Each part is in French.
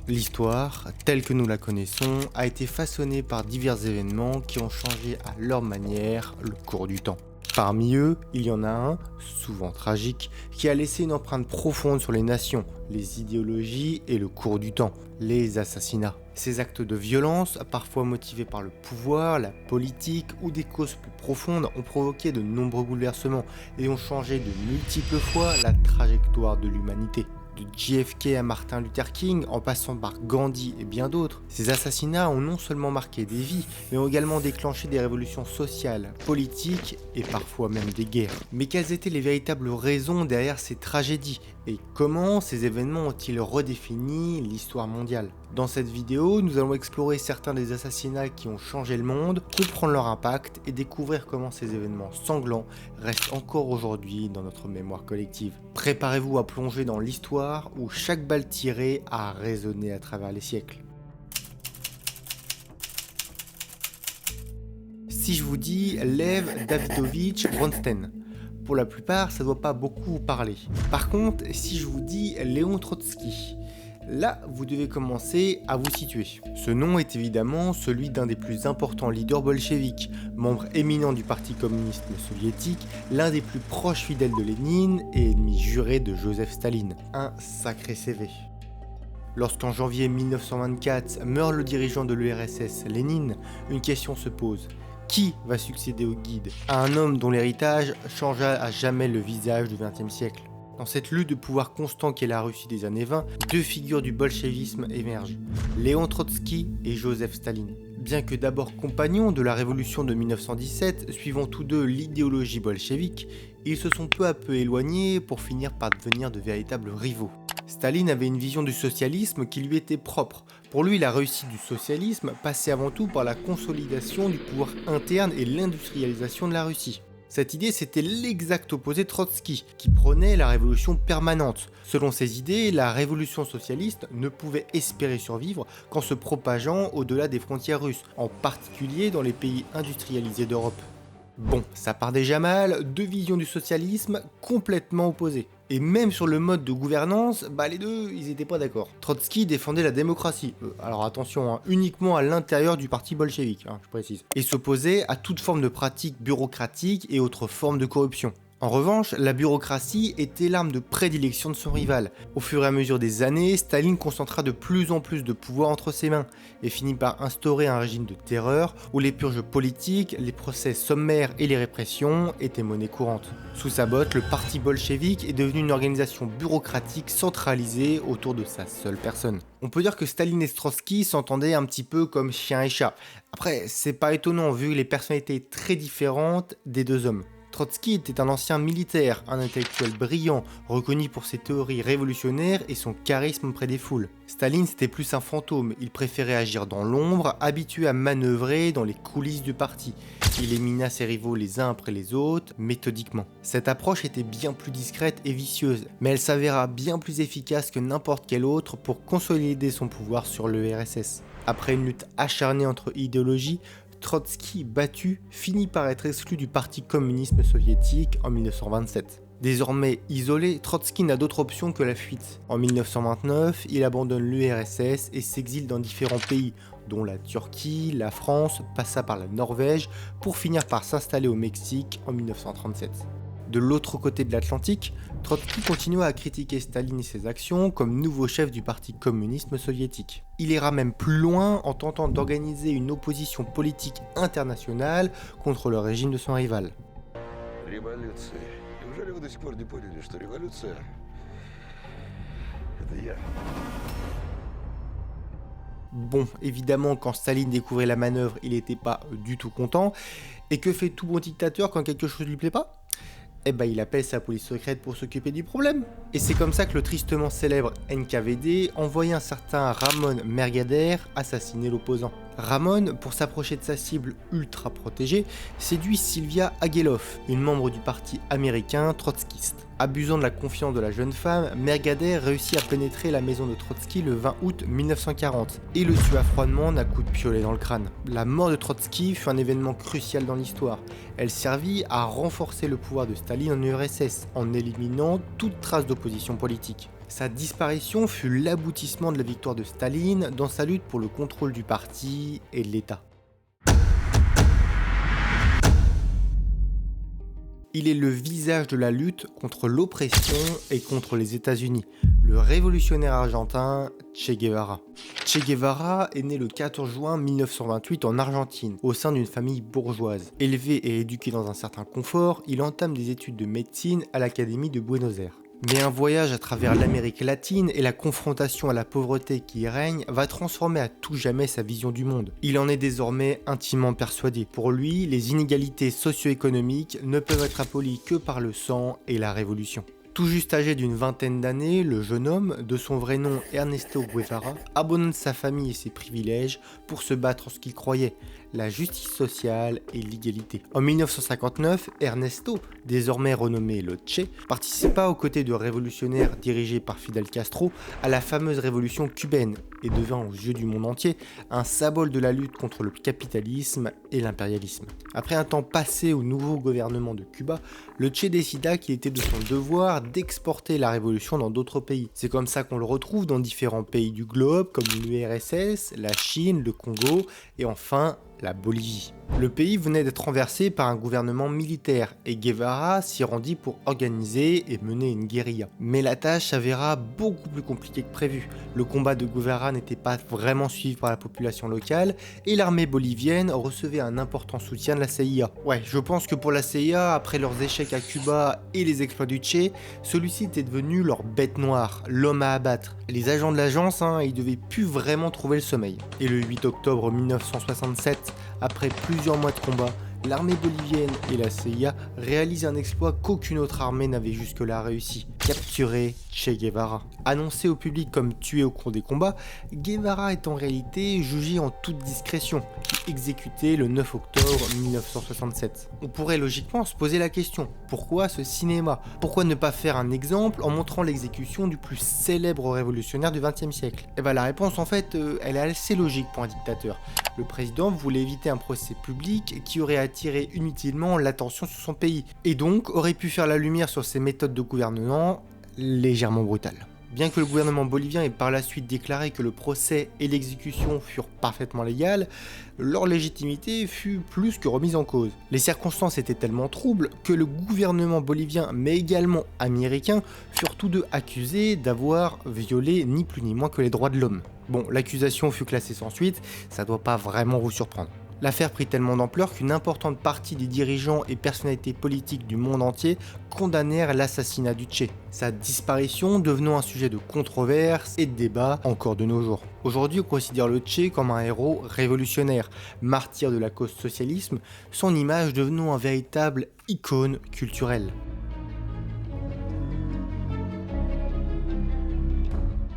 L'histoire, telle que nous la connaissons, a été façonnée par divers événements qui ont changé à leur manière le cours du temps. Parmi eux, il y en a un, souvent tragique, qui a laissé une empreinte profonde sur les nations, les idéologies et le cours du temps, les assassinats. Ces actes de violence, parfois motivés par le pouvoir, la politique ou des causes plus profondes, ont provoqué de nombreux bouleversements et ont changé de multiples fois la trajectoire de l'humanité. De JFK à Martin Luther King, en passant par Gandhi et bien d'autres, ces assassinats ont non seulement marqué des vies, mais ont également déclenché des révolutions sociales, politiques et parfois même des guerres. Mais quelles étaient les véritables raisons derrière ces tragédies et comment ces événements ont-ils redéfini l'histoire mondiale? Dans cette vidéo, nous allons explorer certains des assassinats qui ont changé le monde, comprendre leur impact et découvrir comment ces événements sanglants restent encore aujourd'hui dans notre mémoire collective. Préparez-vous à plonger dans l'histoire où chaque balle tirée a résonné à travers les siècles. Si je vous dis Lev Davidovich Bronstein, pour la plupart, ça ne doit pas beaucoup vous parler. Par contre, si je vous dis Léon Trotsky, là, vous devez commencer à vous situer. Ce nom est évidemment celui d'un des plus importants leaders bolcheviques, membre éminent du Parti communiste soviétique, l'un des plus proches fidèles de Lénine et ennemi juré de Joseph Staline. Un sacré CV. Lorsqu'en janvier 1924 meurt le dirigeant de l'URSS, Lénine, une question se pose. Qui va succéder au guide à un homme dont l'héritage changea à jamais le visage du XXe siècle? Dans cette lutte de pouvoir constant qu'est la Russie des années 20, deux figures du bolchevisme émergent, Léon Trotsky et Joseph Staline. Bien que d'abord compagnons de la révolution de 1917, suivant tous deux l'idéologie bolchevique, ils se sont peu à peu éloignés pour finir par devenir de véritables rivaux. Staline avait une vision du socialisme qui lui était propre. Pour lui, la réussite du socialisme passait avant tout par la consolidation du pouvoir interne et l'industrialisation de la Russie. Cette idée, c'était l'exact opposé de Trotsky, qui prônait la révolution permanente. Selon ses idées, la révolution socialiste ne pouvait espérer survivre qu'en se propageant au-delà des frontières russes, en particulier dans les pays industrialisés d'Europe. Bon, ça part déjà mal, deux visions du socialisme complètement opposées. Et même sur le mode de gouvernance, les deux, ils étaient pas d'accord. Trotsky défendait la démocratie, alors attention, uniquement à l'intérieur du parti bolchevique, je précise, et s'opposait à toute forme de pratique bureaucratique et autres formes de corruption. En revanche, la bureaucratie était l'arme de prédilection de son rival. Au fur et à mesure des années, Staline concentra de plus en plus de pouvoir entre ses mains et finit par instaurer un régime de terreur où les purges politiques, les procès sommaires et les répressions étaient monnaie courante. Sous sa botte, le parti bolchevique est devenu une organisation bureaucratique centralisée autour de sa seule personne. On peut dire que Staline et Trotsky s'entendaient un petit peu comme chien et chat. Après, c'est pas étonnant vu les personnalités très différentes des deux hommes. Trotsky était un ancien militaire, un intellectuel brillant, reconnu pour ses théories révolutionnaires et son charisme auprès des foules. Staline, c'était plus un fantôme, il préférait agir dans l'ombre, habitué à manœuvrer dans les coulisses du parti. Il élimina ses rivaux les uns après les autres, méthodiquement. Cette approche était bien plus discrète et vicieuse, mais elle s'avéra bien plus efficace que n'importe quelle autre pour consolider son pouvoir sur l'URSS. Après une lutte acharnée entre idéologies, Trotsky, battu, finit par être exclu du Parti communiste soviétique en 1927. Désormais isolé, Trotsky n'a d'autre option que la fuite. En 1929, il abandonne l'URSS et s'exile dans différents pays, dont la Turquie, la France, passa par la Norvège, pour finir par s'installer au Mexique en 1937. De l'autre côté de l'Atlantique, Trotsky continua à critiquer Staline et ses actions comme nouveau chef du Parti communiste soviétique. Il ira même plus loin en tentant d'organiser une opposition politique internationale contre le régime de son rival. Révolution. Неужели вы до сих пор не поняли, что révolution, это я? Bon, évidemment, quand Staline découvrait la manœuvre, il n'était pas du tout content. Et que fait tout bon dictateur quand quelque chose lui plaît pas ? Il appelle sa police secrète pour s'occuper du problème. Et c'est comme ça que le tristement célèbre NKVD envoya un certain Ramon Mercader assassiner l'opposant. Ramon, pour s'approcher de sa cible ultra protégée, séduit Sylvia Agueloff, une membre du parti américain trotskiste. Abusant de la confiance de la jeune femme, Mercader réussit à pénétrer la maison de Trotsky le 20 août 1940 et le tua froidement d'un coup de piolet dans le crâne. La mort de Trotsky fut un événement crucial dans l'histoire. Elle servit à renforcer le pouvoir de Staline en URSS en éliminant toute trace d'opposition politique. Sa disparition fut l'aboutissement de la victoire de Staline dans sa lutte pour le contrôle du parti et de l'État. Il est le visage de la lutte contre l'oppression et contre les États-Unis, le révolutionnaire argentin Che Guevara. Che Guevara est né le 14 juin 1928 en Argentine, au sein d'une famille bourgeoise. Élevé et éduqué dans un certain confort, il entame des études de médecine à l'Académie de Buenos Aires. Mais un voyage à travers l'Amérique latine et la confrontation à la pauvreté qui y règne va transformer à tout jamais sa vision du monde. Il en est désormais intimement persuadé. Pour lui, les inégalités socio-économiques ne peuvent être abolies que par le sang et la révolution. Tout juste âgé d'une vingtaine d'années, le jeune homme, de son vrai nom Ernesto Guevara, abandonne sa famille et ses privilèges pour se battre en ce qu'il croyait, la justice sociale et l'égalité. En 1959, Ernesto, désormais renommé le Che, participa aux côtés de révolutionnaires dirigés par Fidel Castro à la fameuse révolution cubaine et devint aux yeux du monde entier un symbole de la lutte contre le capitalisme et l'impérialisme. Après un temps passé au nouveau gouvernement de Cuba, le Che décida qu'il était de son devoir d'exporter la révolution dans d'autres pays. C'est comme ça qu'on le retrouve dans différents pays du globe comme l'URSS, la Chine, le Congo et enfin la Bolivie. Le pays venait d'être renversé par un gouvernement militaire et Guevara s'y rendit pour organiser et mener une guérilla. Mais la tâche s'avéra beaucoup plus compliquée que prévu. Le combat de Guevara n'était pas vraiment suivi par la population locale et l'armée bolivienne recevait un important soutien de la CIA. Ouais, je pense que pour la CIA, après leurs échecs à Cuba et les exploits du Che, celui-ci était devenu leur bête noire, l'homme à abattre. Les agents de l'agence, ils devaient plus vraiment trouver le sommeil. Et le 8 octobre 1967, après plusieurs mois de combat, l'armée bolivienne et la CIA réalisent un exploit qu'aucune autre armée n'avait jusque-là réussi, capturer Che Guevara. Annoncé au public comme tué au cours des combats, Guevara est en réalité jugé en toute discrétion, puis exécuté le 9 octobre 1967. On pourrait logiquement se poser la question, pourquoi ce cinéma? Pourquoi ne pas faire un exemple en montrant l'exécution du plus célèbre révolutionnaire du XXe siècle? Et la réponse en fait, elle est assez logique pour un dictateur. Le président voulait éviter un procès public qui aurait attiré inutilement l'attention sur son pays, et donc aurait pu faire la lumière sur ses méthodes de gouvernement légèrement brutales. Bien que le gouvernement bolivien ait par la suite déclaré que le procès et l'exécution furent parfaitement légales, leur légitimité fut plus que remise en cause. Les circonstances étaient tellement troubles que le gouvernement bolivien, mais également américain, furent tous deux accusés d'avoir violé ni plus ni moins que les droits de l'homme. Bon, l'accusation fut classée sans suite, ça doit pas vraiment vous surprendre. L'affaire prit tellement d'ampleur qu'une importante partie des dirigeants et personnalités politiques du monde entier condamnèrent l'assassinat du Che, sa disparition devenant un sujet de controverse et de débat encore de nos jours. Aujourd'hui, on considère le Che comme un héros révolutionnaire, martyr de la cause socialisme, son image devenant un véritable icône culturelle.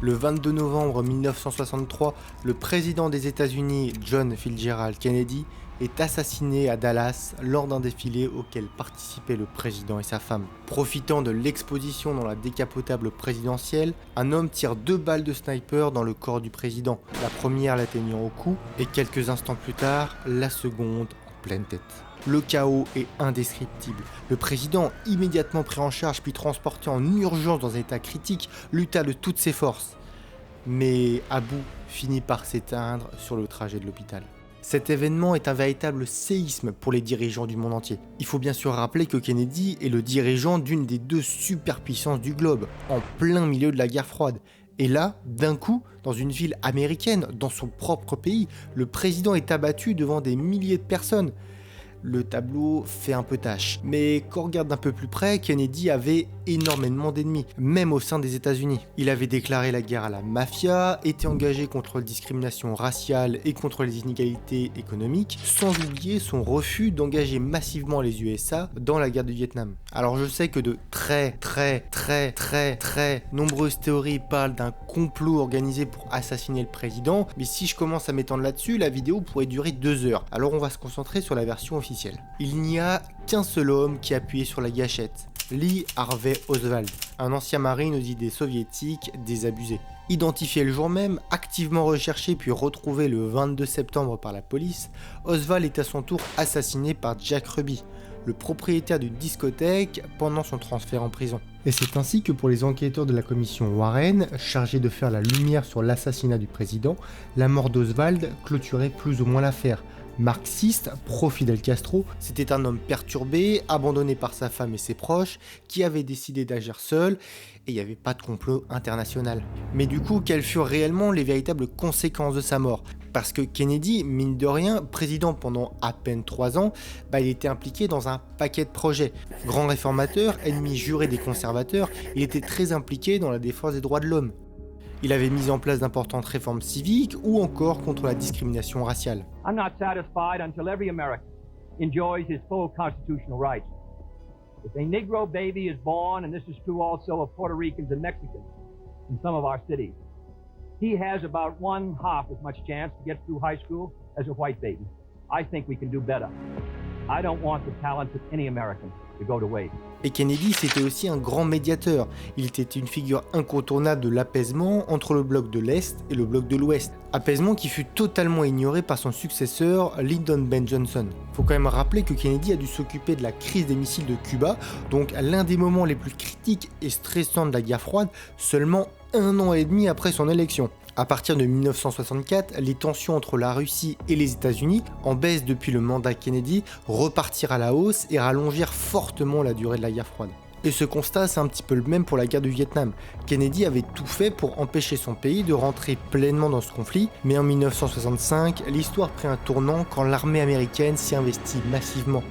Le 22 novembre 1963, le président des États-Unis, John Fitzgerald Kennedy, est assassiné à Dallas lors d'un défilé auquel participaient le président et sa femme. Profitant de l'exposition dans la décapotable présidentielle, un homme tire 2 balles de sniper dans le corps du président, la première l'atteignant au cou et quelques instants plus tard, la seconde en pleine tête. Le chaos est indescriptible. Le président, immédiatement pris en charge puis transporté en urgence dans un état critique, lutta de toutes ses forces. Mais à bout, finit par s'éteindre sur le trajet de l'hôpital. Cet événement est un véritable séisme pour les dirigeants du monde entier. Il faut bien sûr rappeler que Kennedy est le dirigeant d'une des 2 superpuissances du globe, en plein milieu de la guerre froide. Et là, d'un coup, dans une ville américaine, dans son propre pays, le président est abattu devant des milliers de personnes. Le tableau fait un peu tâche. Mais quand on regarde d'un peu plus près, Kennedy avait énormément d'ennemis, même au sein des États-Unis. Il avait déclaré la guerre à la mafia, était engagé contre la discrimination raciale et contre les inégalités économiques, sans oublier son refus d'engager massivement les USA dans la guerre du Vietnam. Alors je sais que de très nombreuses théories parlent d'un complot organisé pour assassiner le président, mais si je commence à m'étendre là-dessus, la vidéo pourrait durer 2 heures. Alors on va se concentrer sur la version officielle. Il n'y a qu'un seul homme qui appuyait sur la gâchette, Lee Harvey Oswald, un ancien marine aux idées soviétiques désabusé. Identifié le jour même, activement recherché puis retrouvé le 22 septembre par la police, Oswald est à son tour assassiné par Jack Ruby, le propriétaire d'une discothèque pendant son transfert en prison. Et c'est ainsi que pour les enquêteurs de la commission Warren, chargés de faire la lumière sur l'assassinat du président, la mort d'Oswald clôturait plus ou moins l'affaire. Marxiste, pro-Fidel Castro, c'était un homme perturbé, abandonné par sa femme et ses proches, qui avait décidé d'agir seul, et il n'y avait pas de complot international. Mais du coup, quelles furent réellement les véritables conséquences de sa mort? Parce que Kennedy, mine de rien, président pendant à peine 3 ans, il était impliqué dans un paquet de projets. Grand réformateur, ennemi juré des conservateurs, il était très impliqué dans la défense des droits de l'homme. Il avait mis en place d'importantes réformes civiques ou encore contre la discrimination raciale. I'm not satisfied until every American enjoys his full constitutional rights. If a Negro baby is born, and this is true also of Puerto Ricans and Mexicans in some of our cities, he has about 1/2 as much chance to get through high school as a white baby. I think we can do better. I don't want the talents of any American to go to waste. Et Kennedy, c'était aussi un grand médiateur. Il était une figure incontournable de l'apaisement entre le bloc de l'Est et le bloc de l'Ouest. Apaisement qui fut totalement ignoré par son successeur, Lyndon B. Johnson. Faut quand même rappeler que Kennedy a dû s'occuper de la crise des missiles de Cuba, donc l'un des moments les plus critiques et stressants de la guerre froide, seulement 1 an et demi après son élection. À partir de 1964, les tensions entre la Russie et les États-Unis, en baisse depuis le mandat Kennedy, repartirent à la hausse et rallongèrent fortement la durée de la guerre froide. Et ce constat, c'est un petit peu le même pour la guerre du Vietnam. Kennedy avait tout fait pour empêcher son pays de rentrer pleinement dans ce conflit, mais en 1965, l'histoire prit un tournant quand l'armée américaine s'y investit massivement.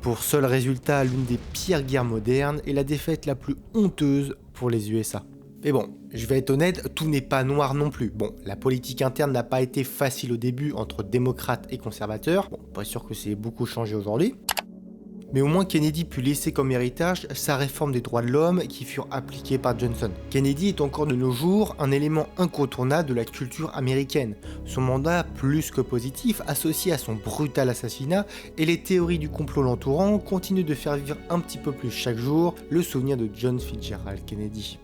Pour seul résultat, l'une des pires guerres modernes et la défaite la plus honteuse pour les USA. Mais bon, je vais être honnête, tout n'est pas noir non plus. Bon, la politique interne n'a pas été facile au début entre démocrates et conservateurs. Bon, pas sûr que c'est beaucoup changé aujourd'hui. Mais au moins Kennedy put laisser comme héritage sa réforme des droits de l'homme qui furent appliquées par Johnson. Kennedy est encore de nos jours un élément incontournable de la culture américaine. Son mandat, plus que positif, associé à son brutal assassinat et les théories du complot l'entourant, continuent de faire vivre un petit peu plus chaque jour le souvenir de John Fitzgerald Kennedy.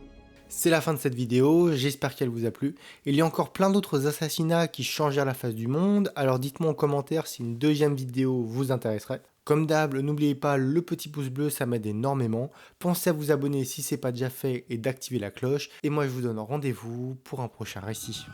C'est la fin de cette vidéo, j'espère qu'elle vous a plu. Il y a encore plein d'autres assassinats qui changèrent la face du monde, alors dites-moi en commentaire si une deuxième vidéo vous intéresserait. Comme d'hab, n'oubliez pas le petit pouce bleu, ça m'aide énormément. Pensez à vous abonner si ce n'est pas déjà fait et d'activer la cloche. Et moi je vous donne rendez-vous pour un prochain récit.